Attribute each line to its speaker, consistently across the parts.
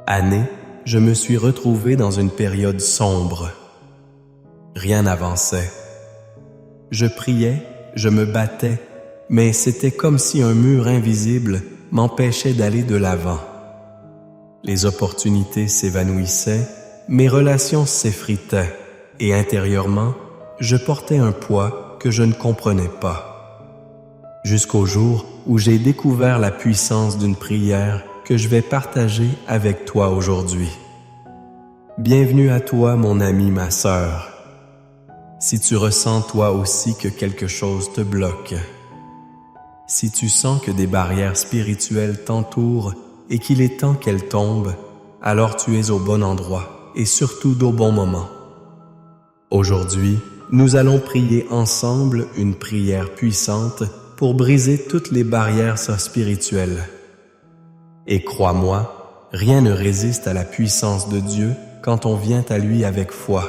Speaker 1: Année, je me suis retrouvé dans une période sombre. Rien n'avançait. Je priais, je me battais, mais c'était comme si un mur invisible m'empêchait d'aller de l'avant. Les opportunités s'évanouissaient, mes relations s'effritaient, et intérieurement, je portais un poids que je ne comprenais pas. Jusqu'au jour où j'ai découvert la puissance d'une prière que je vais partager avec toi aujourd'hui. Bienvenue à toi, mon ami, ma sœur. Si tu ressens toi aussi que quelque chose te bloque, si tu sens que des barrières spirituelles t'entourent et qu'il est temps qu'elles tombent, alors tu es au bon endroit et surtout au bon moment. Aujourd'hui, nous allons prier ensemble une prière puissante pour briser toutes les barrières spirituelles. Et crois-moi, rien ne résiste à la puissance de Dieu quand on vient à lui avec foi.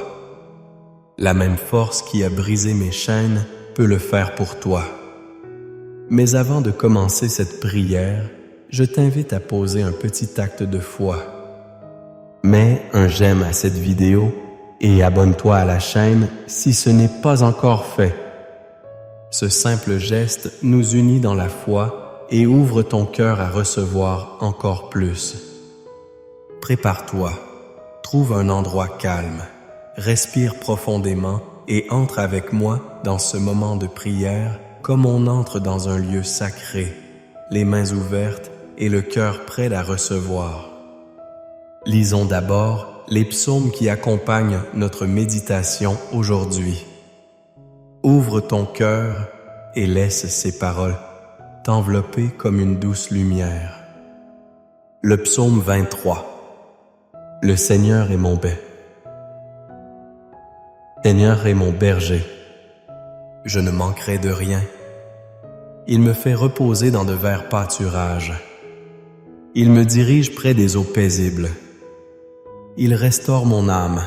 Speaker 1: La même force qui a brisé mes chaînes peut le faire pour toi. Mais avant de commencer cette prière, je t'invite à poser un petit acte de foi. Mets un j'aime à cette vidéo et abonne-toi à la chaîne si ce n'est pas encore fait. Ce simple geste nous unit dans la foi et ouvre ton cœur à recevoir encore plus. Prépare-toi, trouve un endroit calme, respire profondément et entre avec moi dans ce moment de prière comme on entre dans un lieu sacré, les mains ouvertes et le cœur prêt à recevoir. Lisons d'abord les psaumes qui accompagnent notre méditation aujourd'hui. Ouvre ton cœur et laisse ces paroles t'envelopper comme une douce lumière. Le psaume 23. Le Seigneur est mon berger. Seigneur est mon berger. Je ne manquerai de rien. Il me fait reposer dans de verts pâturages. Il me dirige près des eaux paisibles. Il restaure mon âme.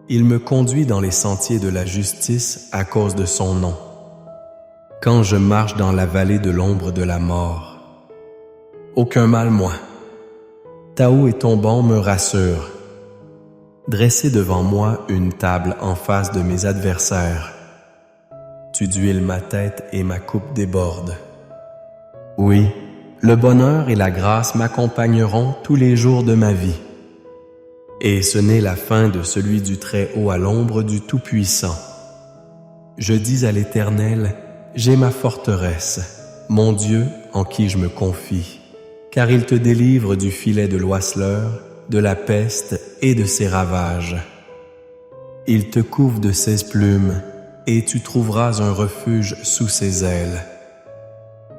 Speaker 1: Il me conduit dans les sentiers de la justice à cause de son nom. Quand je marche dans la vallée de l'ombre de la mort, aucun mal moi. Ta houe et ton banc me rassurent. Dressez devant moi une table en face de mes adversaires. Tu d'huiles ma tête et ma coupe déborde. Oui, le bonheur et la grâce m'accompagneront tous les jours de ma vie. Et ce n'est la fin de celui du Très-Haut à l'ombre du Tout-Puissant. Je dis à l'Éternel, j'ai ma forteresse, mon Dieu en qui je me confie, car il te délivre du filet de l'oiseleur, de la peste et de ses ravages. Il te couvre de ses plumes, et tu trouveras un refuge sous ses ailes.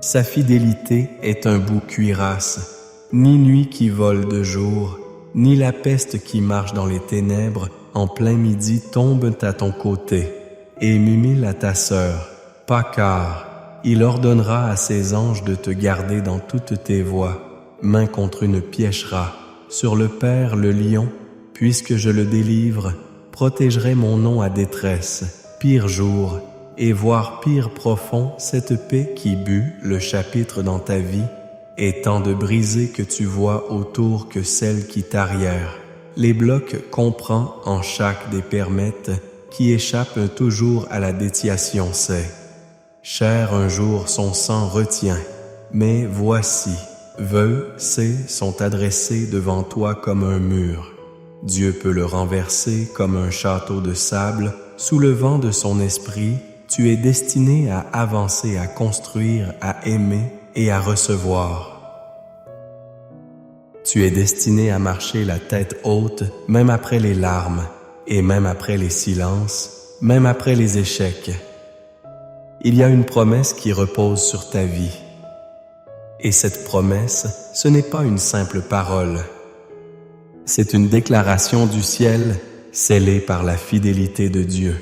Speaker 1: Sa fidélité est un bouc cuirasse, ni nuit qui vole de jour, ni la peste qui marche dans les ténèbres en plein midi tombe à ton côté, et mumile à ta sœur, pas car il ordonnera à ses anges de te garder dans toutes tes voies, main contre une piéchera, sur le Père le lion, puisque je le délivre, protégerai mon nom à détresse, pire jour, et voir pire profond cette paix qui but le chapitre dans ta vie, et tant de brisées que tu vois autour que celles qui t'arrièrent. Les blocs comprend en chaque des permettes qui échappent toujours à la détiation c'est. Cher un jour son sang retient, mais voici, vœux, sont adressés devant toi comme un mur. Dieu peut le renverser comme un château de sable, sous le vent de son esprit, tu es destiné à avancer, à construire, à aimer et à recevoir. Tu es destiné à marcher la tête haute, même après les larmes, et même après les silences, même après les échecs. Il y a une promesse qui repose sur ta vie. Et cette promesse, ce n'est pas une simple parole. C'est une déclaration du ciel, scellée par la fidélité de Dieu.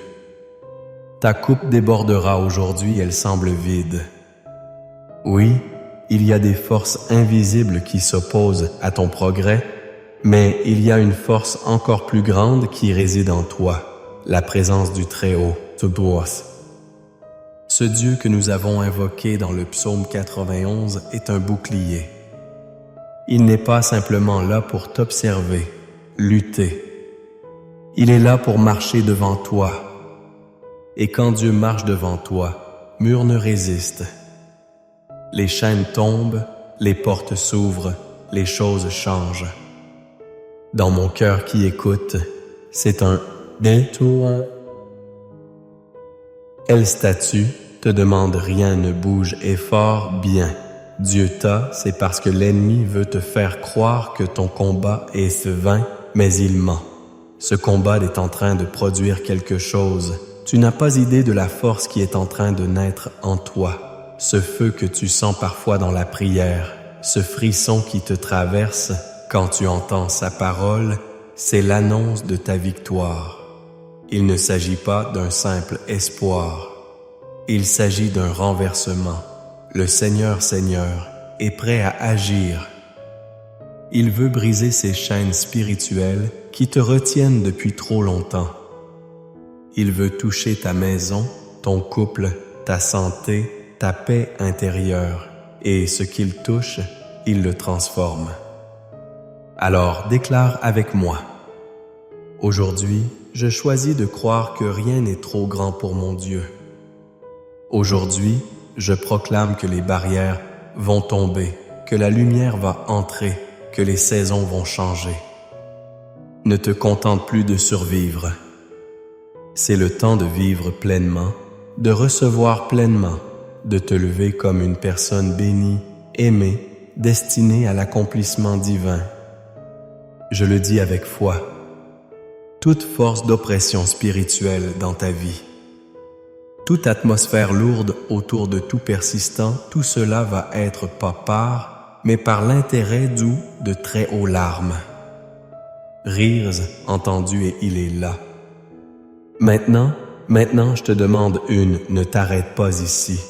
Speaker 1: Ta coupe débordera aujourd'hui, elle semble vide. Oui, il y a des forces invisibles qui s'opposent à ton progrès, mais il y a une force encore plus grande qui réside en toi, la présence du Très-Haut, Tubos. Ce Dieu que nous avons invoqué dans le psaume 91 est un bouclier. Il n'est pas simplement là pour t'observer, lutter. Il est là pour marcher devant toi. Et quand Dieu marche devant toi, mur ne résiste. Les chaînes tombent, les portes s'ouvrent, les choses changent. Dans mon cœur qui écoute, c'est un détour. Elle statue, te demande rien, ne bouge, est fort bien. Dieu t'a, c'est parce que l'ennemi veut te faire croire que ton combat est vain, mais il ment. Ce combat est en train de produire quelque chose. Tu n'as pas idée de la force qui est en train de naître en toi. Ce feu que tu sens parfois dans la prière, ce frisson qui te traverse quand tu entends sa parole, c'est l'annonce de ta victoire. Il ne s'agit pas d'un simple espoir. Il s'agit d'un renversement. Le Seigneur est prêt à agir. Il veut briser ces chaînes spirituelles qui te retiennent depuis trop longtemps. Il veut toucher ta maison, ton couple, ta santé, ta paix intérieure. Et ce qu'il touche, il le transforme. Alors déclare avec moi. Aujourd'hui, je choisis de croire que rien n'est trop grand pour mon Dieu. Aujourd'hui, je proclame que les barrières vont tomber, que la lumière va entrer, que les saisons vont changer. Ne te contente plus de survivre. C'est le temps de vivre pleinement, de recevoir pleinement, de te lever comme une personne bénie, aimée, destinée à l'accomplissement divin. Je le dis avec foi. Toute force d'oppression spirituelle dans ta vie, toute atmosphère lourde autour de tout persistant, tout cela va être pas par, mais par l'intérêt doux de très hauts larmes. Rires entendu et il est là. Maintenant, je te demande ne t'arrête pas ici.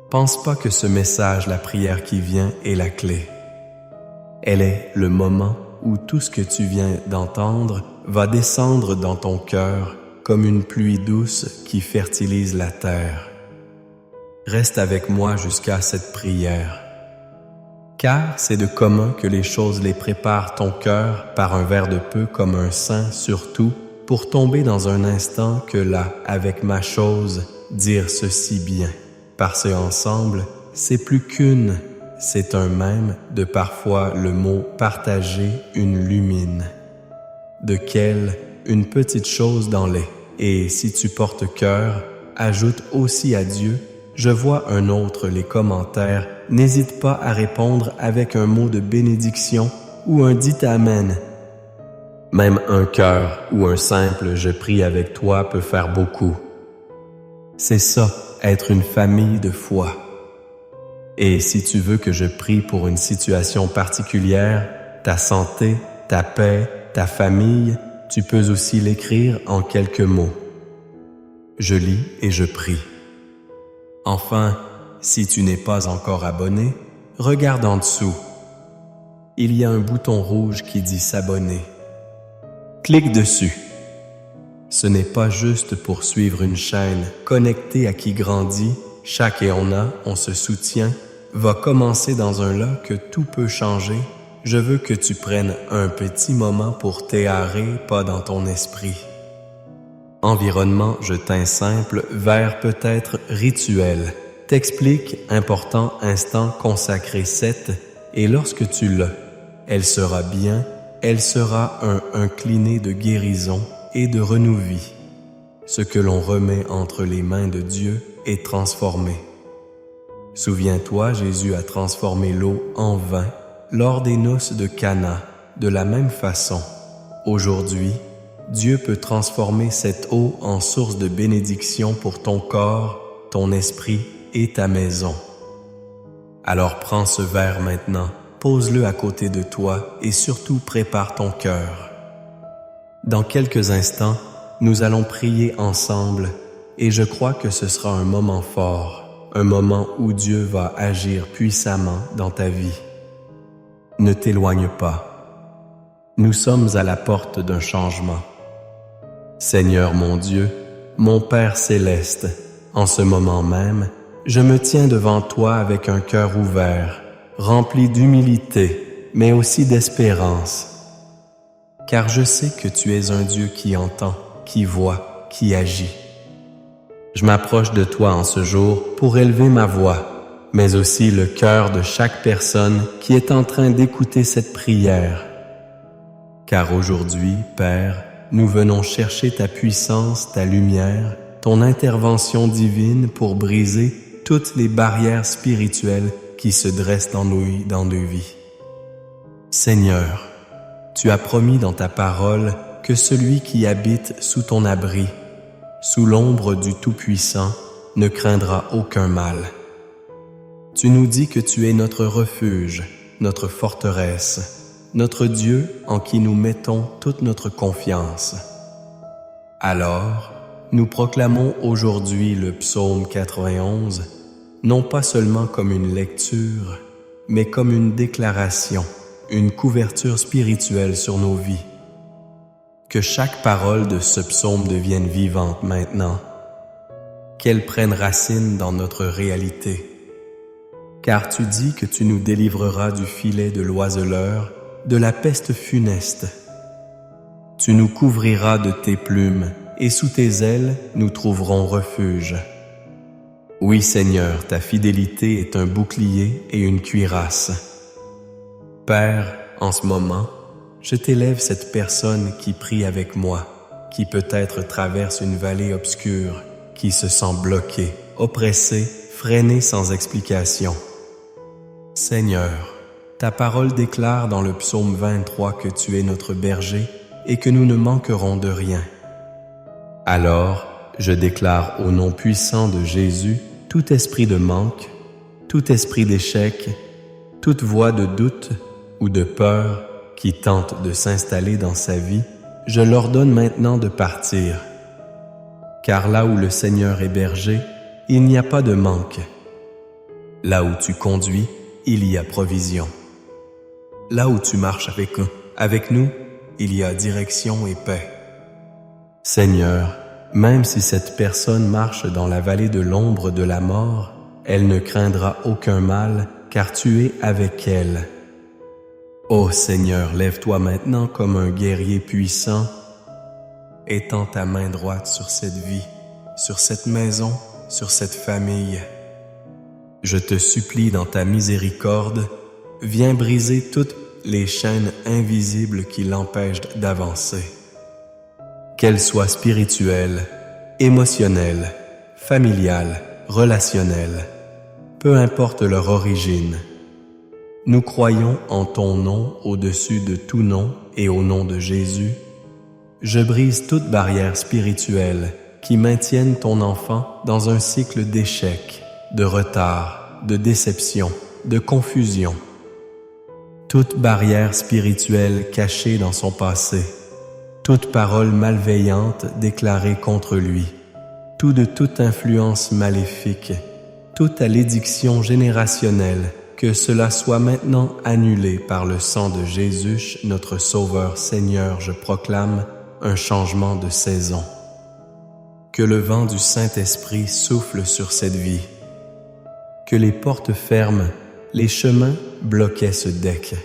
Speaker 1: Pense pas que ce message, la prière qui vient, est la clé. Elle est le moment où tout ce que tu viens d'entendre va descendre dans ton cœur comme une pluie douce qui fertilise la terre. Reste avec moi jusqu'à cette prière. Car c'est de commun que les choses les préparent ton cœur par un verre de peu comme un saint surtout, pour tomber dans un instant que là, avec ma chose, dire ceci bien. Parce ensemble, c'est plus qu'une, c'est un même, de parfois le mot partager une lumine. De quelle, une petite chose dans les. Et si tu portes cœur, ajoute aussi à Dieu, je vois un autre les commentaires, n'hésite pas à répondre avec un mot de bénédiction ou un dit Amen. Même un cœur ou un simple je prie avec toi peut faire beaucoup. C'est ça, être une famille de foi. Et si tu veux que je prie pour une situation particulière, ta santé, ta paix, ta famille, tu peux aussi l'écrire en quelques mots. Je lis et je prie. Enfin, si tu n'es pas encore abonné, regarde en dessous. Il y a un bouton rouge qui dit s'abonner. Clique dessus. Ce n'est pas juste pour suivre une chaîne connectée à qui grandit, chaque et on se soutient, va commencer dans un là que tout peut changer. Je veux que tu prennes un petit moment pour t'éharer, pas dans ton esprit. Environnement, je teins simple, vers peut-être rituel. T'explique, important, instant consacré 7, et lorsque tu l'as, elle sera bien, elle sera un cliné de guérison et de renouveau. Ce que l'on remet entre les mains de Dieu est transformé. Souviens-toi, Jésus a transformé l'eau en vin lors des noces de Cana. De la même façon, aujourd'hui, Dieu peut transformer cette eau en source de bénédiction pour ton corps, ton esprit et ta maison. Alors prends ce verre maintenant, pose-le à côté de toi et surtout prépare ton cœur. Dans quelques instants, nous allons prier ensemble et je crois que ce sera un moment fort, un moment où Dieu va agir puissamment dans ta vie. Ne t'éloigne pas. Nous sommes à la porte d'un changement. Seigneur mon Dieu, mon Père céleste, en ce moment même, je me tiens devant toi avec un cœur ouvert, rempli d'humilité, mais aussi d'espérance. Car je sais que tu es un Dieu qui entend, qui voit, qui agit. Je m'approche de toi en ce jour pour élever ma voix, mais aussi le cœur de chaque personne qui est en train d'écouter cette prière. Car aujourd'hui, Père, nous venons chercher ta puissance, ta lumière, ton intervention divine pour briser toutes les barrières spirituelles qui se dressent dans nos vies. Seigneur, tu as promis dans ta parole que celui qui habite sous ton abri, sous l'ombre du Tout-Puissant, ne craindra aucun mal. Tu nous dis que tu es notre refuge, notre forteresse, notre Dieu en qui nous mettons toute notre confiance. Alors, nous proclamons aujourd'hui le psaume 91, non pas seulement comme une lecture, mais comme une déclaration, une couverture spirituelle sur nos vies. Que chaque parole de ce psaume devienne vivante maintenant, qu'elle prenne racine dans notre réalité. Car tu dis que tu nous délivreras du filet de l'oiseleur, de la peste funeste. Tu nous couvriras de tes plumes, et sous tes ailes nous trouverons refuge. Oui, Seigneur, ta fidélité est un bouclier et une cuirasse. Père, en ce moment, je t'élève cette personne qui prie avec moi, qui peut-être traverse une vallée obscure, qui se sent bloquée, oppressée, freinée sans explication. Seigneur, ta parole déclare dans le psaume 23 que tu es notre berger et que nous ne manquerons de rien. Alors, je déclare au nom puissant de Jésus tout esprit de manque, tout esprit d'échec, toute voix de doute ou de peur qui tente de s'installer dans sa vie, je l'ordonne maintenant de partir. Car là où le Seigneur est berger, il n'y a pas de manque. Là où tu conduis, il y a provision. Là où tu marches avec nous, il y a direction et paix. Seigneur, même si cette personne marche dans la vallée de l'ombre de la mort, elle ne craindra aucun mal, car tu es avec elle. Ô Seigneur, lève-toi maintenant comme un guerrier puissant. Étends ta main droite sur cette vie, sur cette maison, sur cette famille. Je te supplie dans ta miséricorde, viens briser toutes les chaînes invisibles qui l'empêchent d'avancer. Qu'elles soient spirituelles, émotionnelles, familiales, relationnelles, peu importe leur origine. Nous croyons en ton nom au-dessus de tout nom et au nom de Jésus. Je brise toute barrière spirituelle qui maintienne ton enfant dans un cycle d'échecs, de retard, de déception, de confusion. Toute barrière spirituelle cachée dans son passé, toute parole malveillante déclarée contre lui, tout de toute influence maléfique, toute malédiction générationnelle, que cela soit maintenant annulé par le sang de Jésus, notre Sauveur. Seigneur, je proclame un changement de saison. Que le vent du Saint-Esprit souffle sur cette vie. Que les portes ferment, les chemins bloquaient ce deck,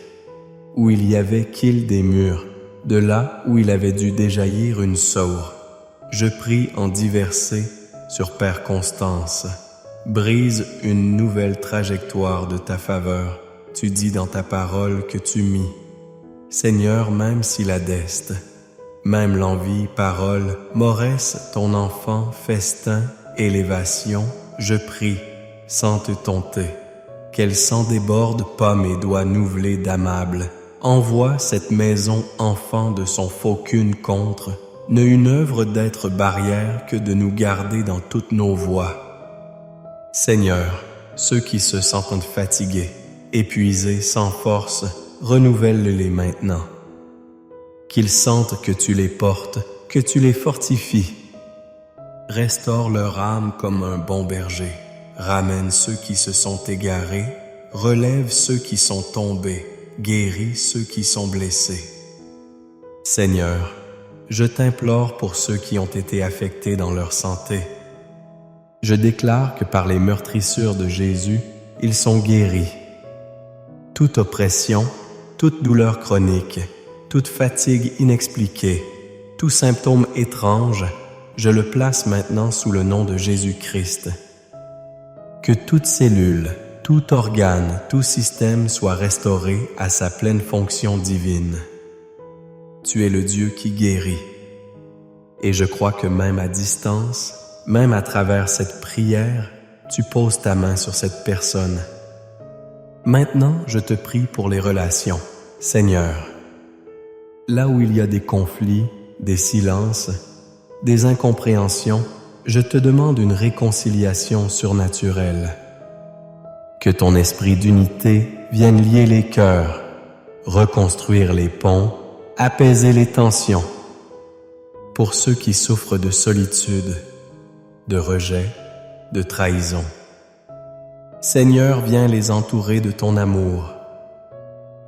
Speaker 1: où il y avait qu'il des murs, de là où il avait dû déjaillir une saure. Je prie en diversé sur Père Constance. Brise une nouvelle trajectoire de ta faveur. Tu dis dans ta parole que tu mis. Seigneur, même si la deste, même l'envie, parole, moresse, ton enfant, festin, élévation, je prie, sans te tenter, qu'elle s'en déborde pas mes doigts nouvelés d'amable. Envoie cette maison enfant de son faucune contre, ne une œuvre d'être barrière que de nous garder dans toutes nos voies. Seigneur, ceux qui se sentent fatigués, épuisés, sans force, renouvelle-les maintenant. Qu'ils sentent que tu les portes, que tu les fortifies. Restaure leur âme comme un bon berger. Ramène ceux qui se sont égarés, relève ceux qui sont tombés, guéris ceux qui sont blessés. Seigneur, je t'implore pour ceux qui ont été affectés dans leur santé. Je déclare que par les meurtrissures de Jésus, ils sont guéris. Toute oppression, toute douleur chronique, toute fatigue inexpliquée, tout symptôme étrange, je le place maintenant sous le nom de Jésus-Christ. Que toute cellule, tout organe, tout système soit restauré à sa pleine fonction divine. Tu es le Dieu qui guérit. Et je crois que même à distance, même à travers cette prière, tu poses ta main sur cette personne. Maintenant, je te prie pour les relations. Seigneur, là où il y a des conflits, des silences, des incompréhensions, je te demande une réconciliation surnaturelle. Que ton esprit d'unité vienne lier les cœurs, reconstruire les ponts, apaiser les tensions. Pour ceux qui souffrent de solitude, de rejet, de trahison. Seigneur, viens les entourer de ton amour.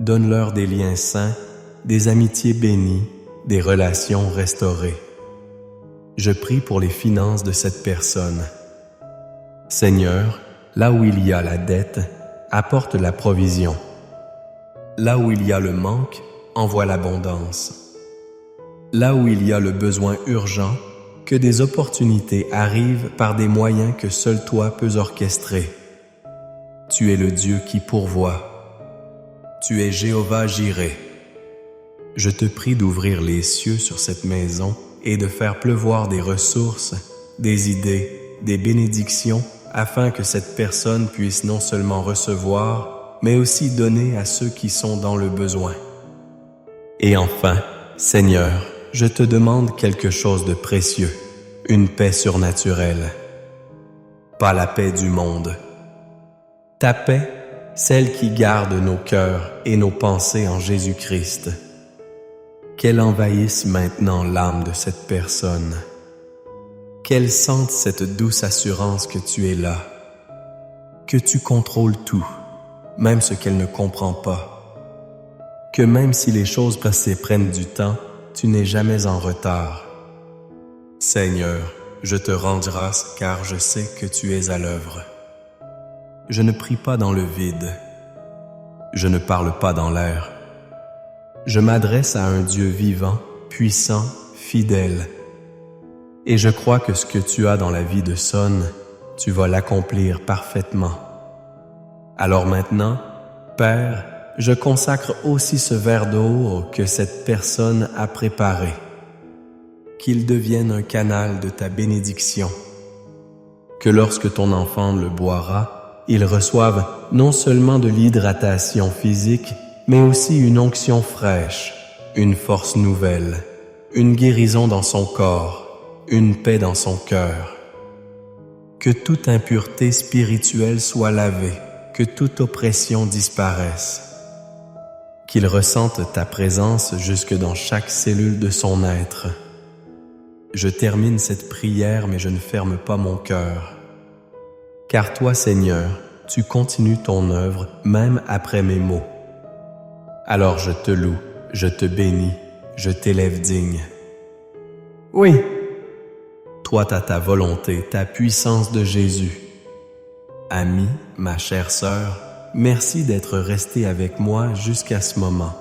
Speaker 1: Donne-leur des liens sains, des amitiés bénies, des relations restaurées. Je prie pour les finances de cette personne. Seigneur, là où il y a la dette, apporte la provision. Là où il y a le manque, envoie l'abondance. Là où il y a le besoin urgent, que des opportunités arrivent par des moyens que seul toi peux orchestrer. Tu es le Dieu qui pourvoit. Tu es Jéhovah Jireh. Je te prie d'ouvrir les cieux sur cette maison et de faire pleuvoir des ressources, des idées, des bénédictions, afin que cette personne puisse non seulement recevoir, mais aussi donner à ceux qui sont dans le besoin. Et enfin, Seigneur, je te demande quelque chose de précieux, une paix surnaturelle. Pas la paix du monde. Ta paix, celle qui garde nos cœurs et nos pensées en Jésus-Christ. Qu'elle envahisse maintenant l'âme de cette personne. Qu'elle sente cette douce assurance que tu es là, que tu contrôles tout, même ce qu'elle ne comprend pas. Que même si les choses passées prennent du temps, tu n'es jamais en retard. Seigneur, je te rends grâce car je sais que tu es à l'œuvre. Je ne prie pas dans le vide. Je ne parle pas dans l'air. Je m'adresse à un Dieu vivant, puissant, fidèle. Et je crois que ce que tu as dans la vie de Son, tu vas l'accomplir parfaitement. Alors maintenant, Père, je consacre aussi ce verre d'eau que cette personne a préparé. Qu'il devienne un canal de ta bénédiction. Que lorsque ton enfant le boira, il reçoive non seulement de l'hydratation physique, mais aussi une onction fraîche, une force nouvelle, une guérison dans son corps, une paix dans son cœur. Que toute impureté spirituelle soit lavée, que toute oppression disparaisse. Qu'il ressente ta présence jusque dans chaque cellule de son être. Je termine cette prière, mais je ne ferme pas mon cœur. Car toi, Seigneur, tu continues ton œuvre même après mes mots. Alors je te loue, je te bénis, je t'élève digne. Oui, toi t'as ta volonté, ta puissance de Jésus. Ami, ma chère sœur, merci d'être resté avec moi jusqu'à ce moment.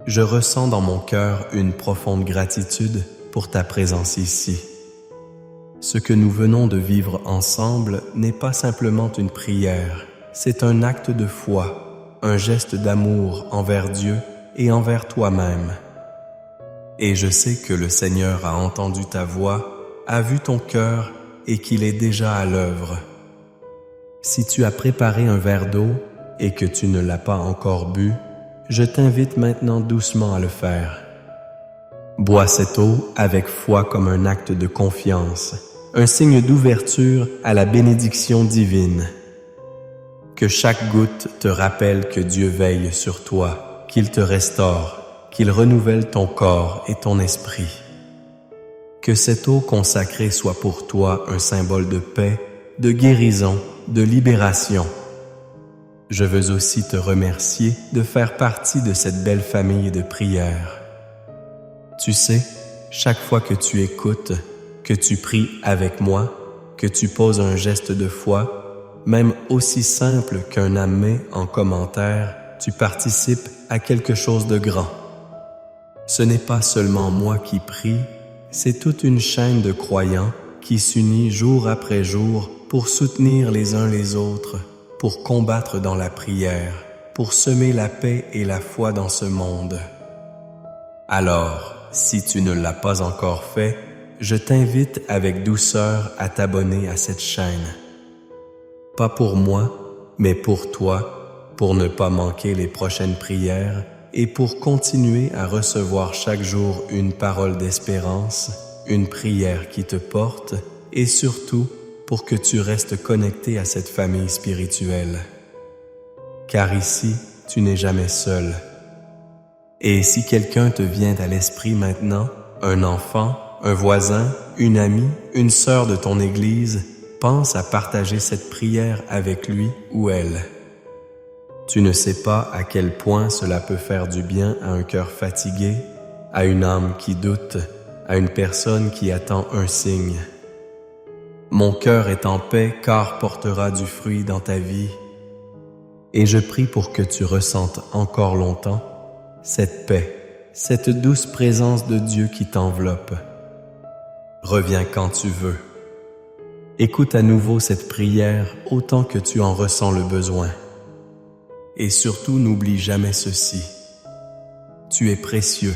Speaker 1: Je ressens dans mon cœur une profonde gratitude pour ta présence ici. Ce que nous venons de vivre ensemble n'est pas simplement une prière, c'est un acte de foi, un geste d'amour envers Dieu et envers toi-même. Et je sais que le Seigneur a entendu ta voix, a vu ton cœur et qu'il est déjà à l'œuvre. Si tu as préparé un verre d'eau et que tu ne l'as pas encore bu, je t'invite maintenant doucement à le faire. Bois cette eau avec foi comme un acte de confiance, un signe d'ouverture à la bénédiction divine. Que chaque goutte te rappelle que Dieu veille sur toi, qu'il te restaure, qu'il renouvelle ton corps et ton esprit. Que cette eau consacrée soit pour toi un symbole de paix, de guérison, de libération. Je veux aussi te remercier de faire partie de cette belle famille de prières. Tu sais, chaque fois que tu écoutes, que tu pries avec moi, que tu poses un geste de foi, même aussi simple qu'un amen en commentaire, tu participes à quelque chose de grand. Ce n'est pas seulement moi qui prie, c'est toute une chaîne de croyants qui s'unit jour après jour pour soutenir les uns les autres, pour combattre dans la prière, pour semer la paix et la foi dans ce monde. Alors, si tu ne l'as pas encore fait, je t'invite avec douceur à t'abonner à cette chaîne. Pas pour moi, mais pour toi, pour ne pas manquer les prochaines prières et pour continuer à recevoir chaque jour une parole d'espérance, une prière qui te porte et surtout pour que tu restes connecté à cette famille spirituelle. Car ici, tu n'es jamais seul. Et si quelqu'un te vient à l'esprit maintenant, un enfant, un voisin, une amie, une sœur de ton église, pense à partager cette prière avec lui ou elle. Tu ne sais pas à quel point cela peut faire du bien à un cœur fatigué, à une âme qui doute, à une personne qui attend un signe. Mon cœur est en paix car portera du fruit dans ta vie. Et je prie pour que tu ressentes encore longtemps cette paix, cette douce présence de Dieu qui t'enveloppe. Reviens quand tu veux. Écoute à nouveau cette prière autant que tu en ressens le besoin. Et surtout, n'oublie jamais ceci. Tu es précieux,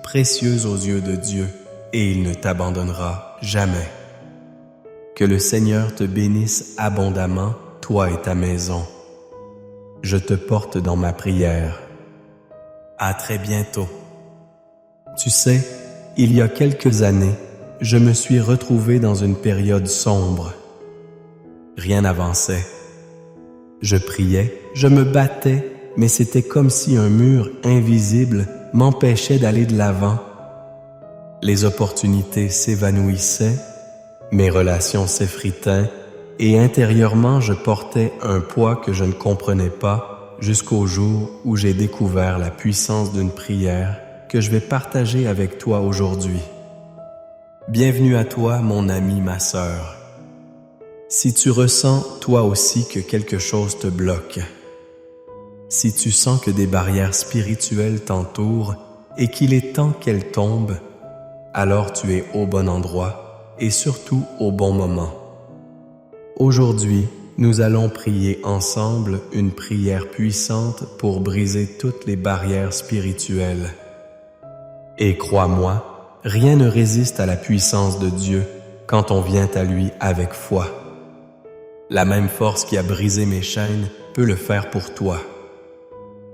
Speaker 1: précieuse aux yeux de Dieu, et il ne t'abandonnera jamais. Que le Seigneur te bénisse abondamment, toi et ta maison. Je te porte dans ma prière. À très bientôt. Tu sais, il y a quelques années, je me suis retrouvé dans une période sombre. Rien n'avançait. Je priais, je me battais, mais c'était comme si un mur invisible m'empêchait d'aller de l'avant. Les opportunités s'évanouissaient, mes relations s'effritaient, et intérieurement je portais un poids que je ne comprenais pas jusqu'au jour où j'ai découvert la puissance d'une prière que je vais partager avec toi aujourd'hui. Bienvenue à toi, mon ami, ma sœur. Si tu ressens toi aussi que quelque chose te bloque, si tu sens que des barrières spirituelles t'entourent et qu'il est temps qu'elles tombent, alors tu es au bon endroit et surtout au bon moment. Aujourd'hui, nous allons prier ensemble une prière puissante pour briser toutes les barrières spirituelles. Et crois-moi, rien ne résiste à la puissance de Dieu quand on vient à lui avec foi. La même force qui a brisé mes chaînes peut le faire pour toi.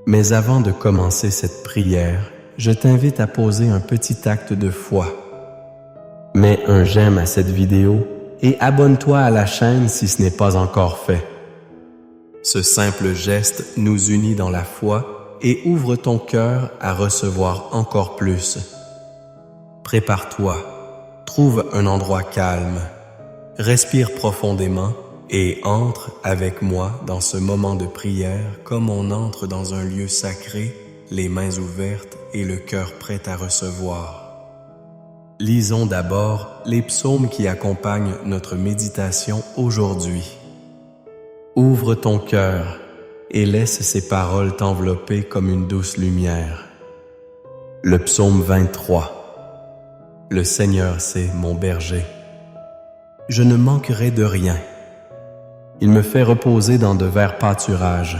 Speaker 1: Mais avant de commencer cette prière, je t'invite à poser un petit acte de foi. Mets un j'aime à cette vidéo et abonne-toi à la chaîne si ce n'est pas encore fait. Ce simple geste nous unit dans la foi et ouvre ton cœur à recevoir encore plus. Prépare-toi, trouve un endroit calme, respire profondément et entre avec moi dans ce moment de prière comme on entre dans un lieu sacré, les mains ouvertes et le cœur prêt à recevoir. Lisons d'abord les psaumes qui accompagnent notre méditation aujourd'hui. Ouvre ton cœur et laisse ces paroles t'envelopper comme une douce lumière. Le psaume 23. Le Seigneur, c'est mon berger. Je ne manquerai de rien. Il me fait reposer dans de verts pâturages.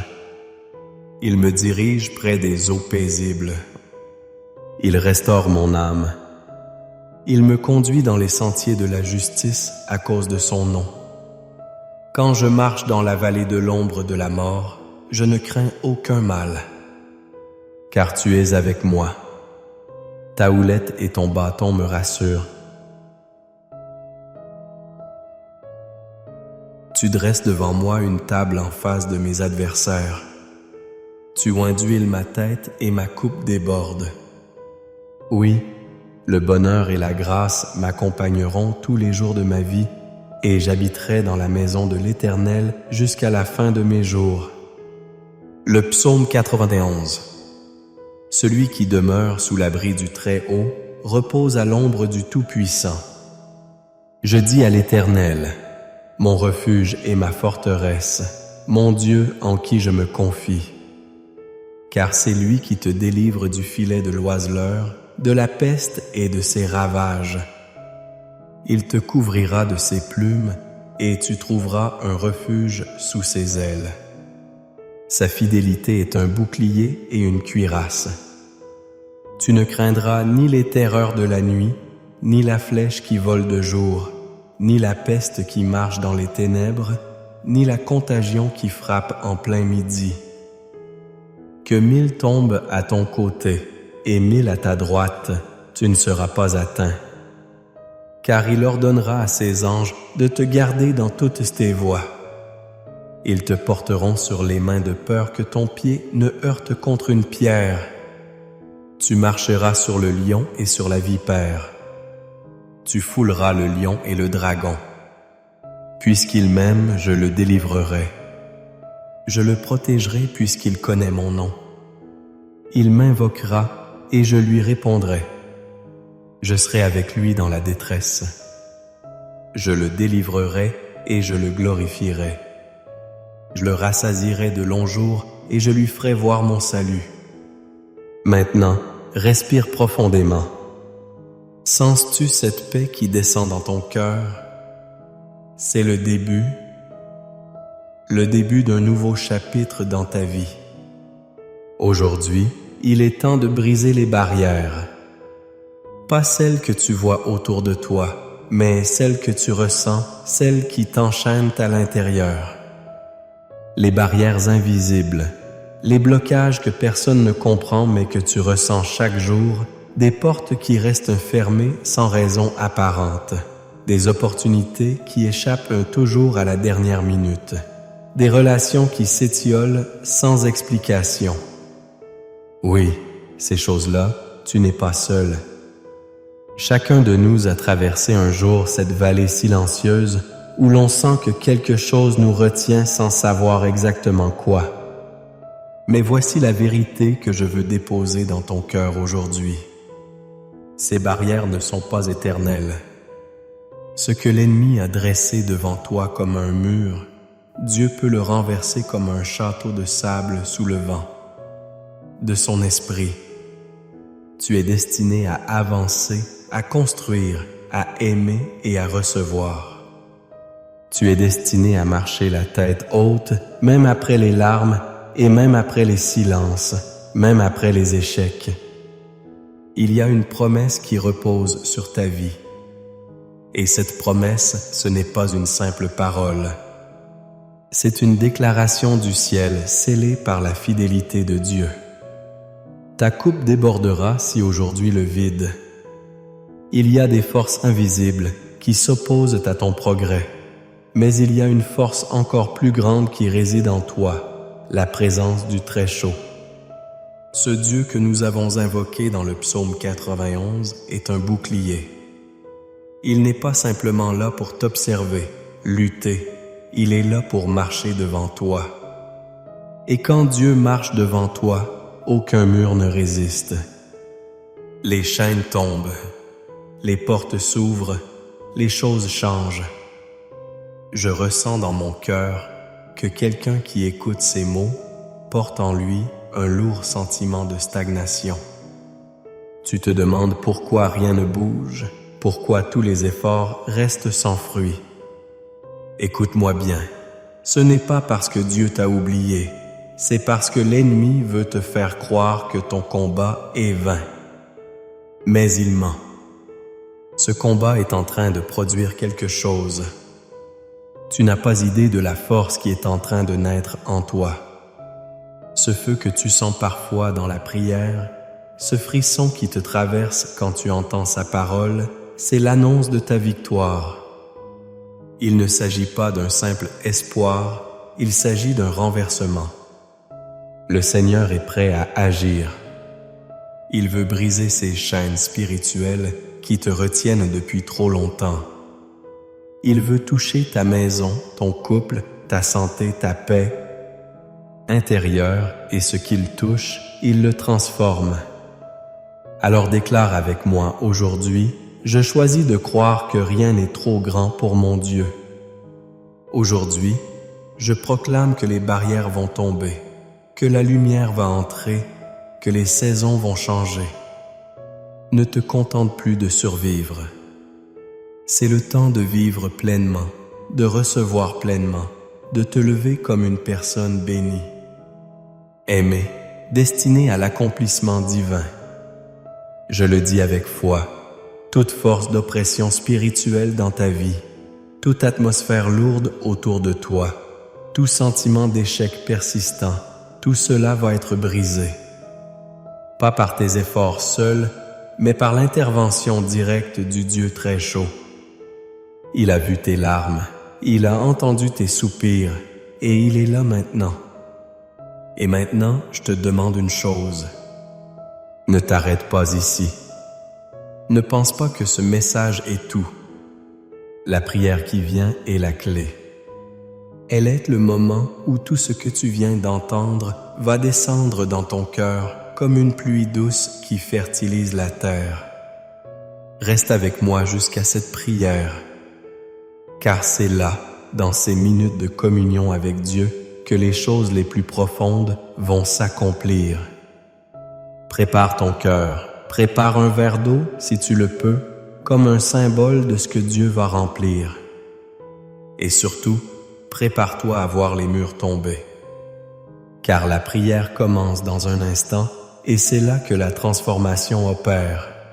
Speaker 1: Il me dirige près des eaux paisibles. Il restaure mon âme. Il me conduit dans les sentiers de la justice à cause de son nom. Quand je marche dans la vallée de l'ombre de la mort, je ne crains aucun mal, car tu es avec moi. Ta houlette et ton bâton me rassurent. Tu dresses devant moi une table en face de mes adversaires. Tu oins d'huile ma tête et ma coupe déborde. Oui, le bonheur et la grâce m'accompagneront tous les jours de ma vie et j'habiterai dans la maison de l'Éternel jusqu'à la fin de mes jours. Le psaume 91. Celui qui demeure sous l'abri du Très-Haut repose à l'ombre du Tout-Puissant. Je dis à l'Éternel, mon refuge et ma forteresse, mon Dieu en qui je me confie. car c'est lui qui te délivre du filet de l'oiseleur, de la peste et de ses ravages. Il te couvrira de ses plumes, et tu trouveras un refuge sous ses ailes. Sa fidélité est un bouclier et une cuirasse. Tu ne craindras ni les terreurs de la nuit, ni la flèche qui vole de jour, ni la peste qui marche dans les ténèbres, ni la contagion qui frappe en plein midi. Que 1000 tombent à ton côté et 1000 à ta droite, tu ne seras pas atteint. Car il ordonnera à ses anges de te garder dans toutes tes voies. Ils te porteront sur les mains de peur que ton pied ne heurte contre une pierre. Tu marcheras sur le lion et sur la vipère. Tu fouleras le lion et le dragon. Puisqu'il m'aime, je le délivrerai. Je le protégerai puisqu'il connaît mon nom. Il m'invoquera et je lui répondrai. Je serai avec lui dans la détresse. Je le délivrerai et je le glorifierai. Je le rassasierai de longs jours et je lui ferai voir mon salut. Maintenant, respire profondément. Sens-tu cette paix qui descend dans ton cœur? C'est le début d'un nouveau chapitre dans ta vie. Aujourd'hui, il est temps de briser les barrières. Pas celles que tu vois autour de toi, mais celles que tu ressens, celles qui t'enchaînent à l'intérieur. Les barrières invisibles, les blocages que personne ne comprend mais que tu ressens chaque jour, des portes qui restent fermées sans raison apparente, des opportunités qui échappent toujours à la dernière minute, des relations qui s'étiolent sans explication. Oui, ces choses-là, tu n'es pas seul. Chacun de nous a traversé un jour cette vallée silencieuse où l'on sent que quelque chose nous retient sans savoir exactement quoi. Mais voici la vérité que je veux déposer dans ton cœur aujourd'hui. Ces barrières ne sont pas éternelles. Ce que l'ennemi a dressé devant toi comme un mur, Dieu peut le renverser comme un château de sable sous le vent. De son esprit, tu es destiné à avancer, à construire, à aimer et à recevoir. Tu es destiné à marcher la tête haute, même après les larmes et même après les silences, même après les échecs. Il y a une promesse qui repose sur ta vie. Et cette promesse, ce n'est pas une simple parole. C'est une déclaration du ciel scellée par la fidélité de Dieu. Ta coupe débordera si aujourd'hui le vide. Il y a des forces invisibles qui s'opposent à ton progrès, mais il y a une force encore plus grande qui réside en toi, la présence du Très-Chaud. Ce Dieu que nous avons invoqué dans le psaume 91 est un bouclier. Il n'est pas simplement là pour t'observer, lutter, il est là pour marcher devant toi. Et quand Dieu marche devant toi, aucun mur ne résiste. Les chaînes tombent, les portes s'ouvrent, les choses changent. Je ressens dans mon cœur que quelqu'un qui écoute ces mots porte en lui un lourd sentiment de stagnation. Tu te demandes pourquoi rien ne bouge, pourquoi tous les efforts restent sans fruit. Écoute-moi bien, ce n'est pas parce que Dieu t'a oublié, c'est parce que l'ennemi veut te faire croire que ton combat est vain. Mais il ment. Ce combat est en train de produire quelque chose. Tu n'as pas idée de la force qui est en train de naître en toi. Ce feu que tu sens parfois dans la prière, ce frisson qui te traverse quand tu entends sa parole, c'est l'annonce de ta victoire. Il ne s'agit pas d'un simple espoir, il s'agit d'un renversement. Le Seigneur est prêt à agir. Il veut briser ces chaînes spirituelles qui te retiennent depuis trop longtemps. Il veut toucher ta maison, ton couple, ta santé, ta paix intérieure, et ce qu'il touche, il le transforme. Alors déclare avec moi aujourd'hui, je choisis de croire que rien n'est trop grand pour mon Dieu. Aujourd'hui, je proclame que les barrières vont tomber, que la lumière va entrer, que les saisons vont changer. Ne te contente plus de survivre. C'est le temps de vivre pleinement, de recevoir pleinement, de te lever comme une personne bénie. Aimée, destinée à l'accomplissement divin. Je le dis avec foi, toute force d'oppression spirituelle dans ta vie, toute atmosphère lourde autour de toi, tout sentiment d'échec persistant, tout cela va être brisé. Pas par tes efforts seuls, mais par l'intervention directe du Dieu très chaud. Il a vu tes larmes, il a entendu tes soupirs, et il est là maintenant. Et maintenant, je te demande une chose. Ne t'arrête pas ici. Ne pense pas que ce message est tout. La prière qui vient est la clé. Elle est le moment où tout ce que tu viens d'entendre va descendre dans ton cœur comme une pluie douce qui fertilise la terre. Reste avec moi jusqu'à cette prière, car c'est là, dans ces minutes de communion avec Dieu, que les choses les plus profondes vont s'accomplir. Prépare ton cœur, prépare un verre d'eau, si tu le peux, comme un symbole de ce que Dieu va remplir. Et surtout, prépare-toi à voir les murs tomber. Car la prière commence dans un instant, et c'est là que la transformation opère.